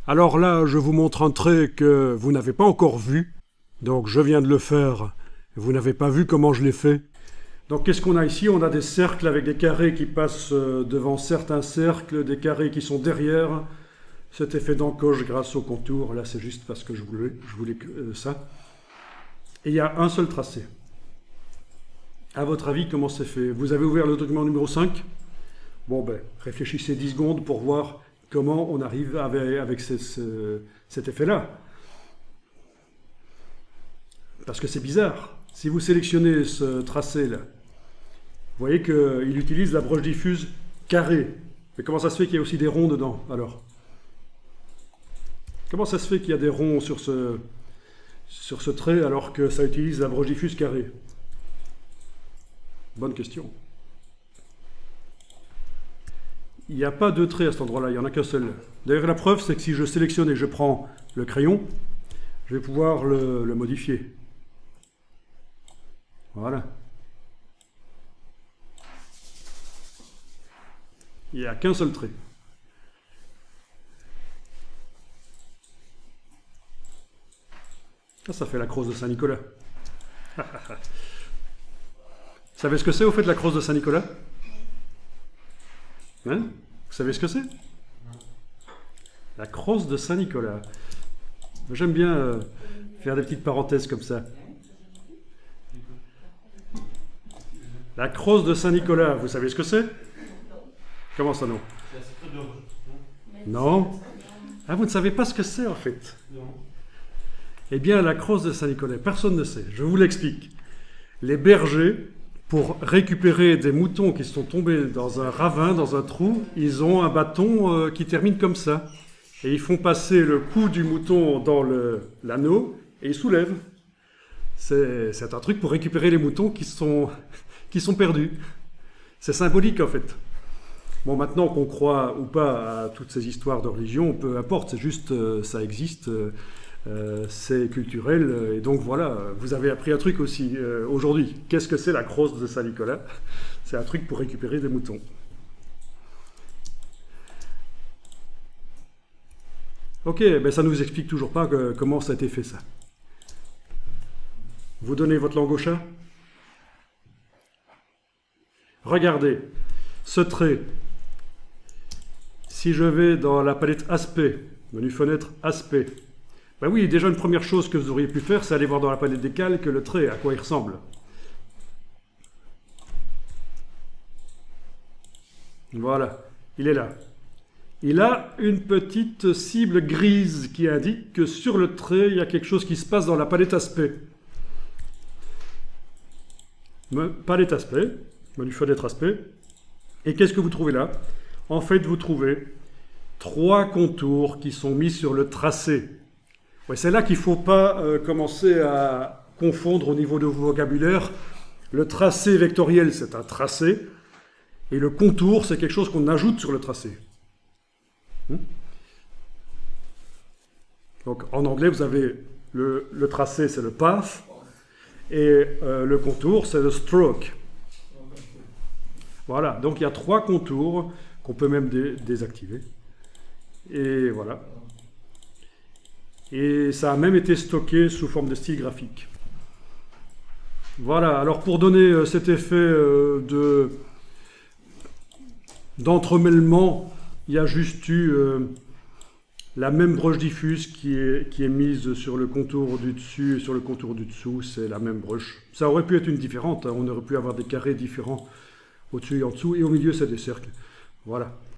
Alors là, je vous montre un trait que vous n'avez pas encore vu. Donc je viens de le faire. Vous n'avez pas vu comment je l'ai fait. Donc qu'est-ce qu'on a ici? On a des cercles avec des carrés qui passent devant certains cercles, des carrés qui sont derrière. Cet effet d'encoche grâce au contour, là c'est juste parce que je voulais ça. Et il y a un seul tracé. À votre avis, comment c'est fait? Vous avez ouvert le document numéro 5? Bon ben, réfléchissez 10 secondes pour voir comment on arrive avec cet effet-là. Parce que c'est bizarre. Si vous sélectionnez ce tracé-là, vous voyez qu'il utilise la broche diffuse carrée. Mais comment ça se fait qu'il y a aussi des ronds dedans, alors? Comment ça se fait qu'il y a des ronds sur ce trait alors que ça utilise la broche diffuse carrée? Bonne question. Il n'y a pas deux traits à cet endroit-là, il n'y en a qu'un seul. D'ailleurs, la preuve, c'est que si je sélectionne et je prends le crayon, je vais pouvoir le modifier. Voilà. Il n'y a qu'un seul trait. Ça fait la crosse de Saint-Nicolas. Vous savez ce que c'est au fait la crosse de Saint-Nicolas? Hein? Vous savez ce que c'est? La crosse de Saint-Nicolas. J'aime bien faire des petites parenthèses comme ça. La crosse de Saint-Nicolas, vous savez ce que c'est? Comment ça non? Non? Ah, vous ne savez pas ce que c'est en fait? Non. Eh bien, la crosse de Saint-Nicolas, personne ne sait. Je vous l'explique. Les bergers, pour récupérer des moutons qui sont tombés dans un ravin, dans un trou, ils ont un bâton qui termine comme ça. Et ils font passer le cou du mouton dans l'anneau et ils soulèvent. C'est un truc pour récupérer les moutons qui sont perdus. C'est symbolique en fait. Bon, maintenant qu'on croit ou pas à toutes ces histoires de religion, peu importe, c'est juste ça existe. C'est culturel, et donc voilà, vous avez appris un truc aussi aujourd'hui. Qu'est-ce que c'est la crosse de Saint-Nicolas? C'est un truc pour récupérer des moutons. Ok, ben ça ne nous explique toujours pas comment ça a été fait ça. Vous donnez votre langue au chat? Regardez, ce trait, si je vais dans la palette aspect, menu fenêtre aspect, ben oui, déjà une première chose que vous auriez pu faire, c'est aller voir dans la palette des calques le trait, à quoi il ressemble. Voilà, il est là. Il a une petite cible grise qui indique que sur le trait, il y a quelque chose qui se passe dans la palette aspect. Palette aspect, menu fenêtre aspect. Et qu'est-ce que vous trouvez là? En fait, vous trouvez 3 contours qui sont mis sur le tracé. Ouais, c'est là qu'il ne faut pas commencer à confondre au niveau de vos vocabulaire. Le tracé vectoriel, c'est un tracé, et le contour, c'est quelque chose qu'on ajoute sur le tracé. Donc en anglais, vous avez le tracé, c'est le path, et le contour, c'est le stroke. Voilà, donc il y a 3 contours qu'on peut même désactiver. Et voilà. Et ça a même été stocké sous forme de style graphique. Voilà, alors pour donner cet effet d'entremêlement, il y a juste eu la même broche diffuse qui est mise sur le contour du dessus et sur le contour du dessous, c'est la même broche. Ça aurait pu être une différente, hein, on aurait pu avoir des carrés différents au-dessus et en dessous, et au milieu c'est des cercles. Voilà.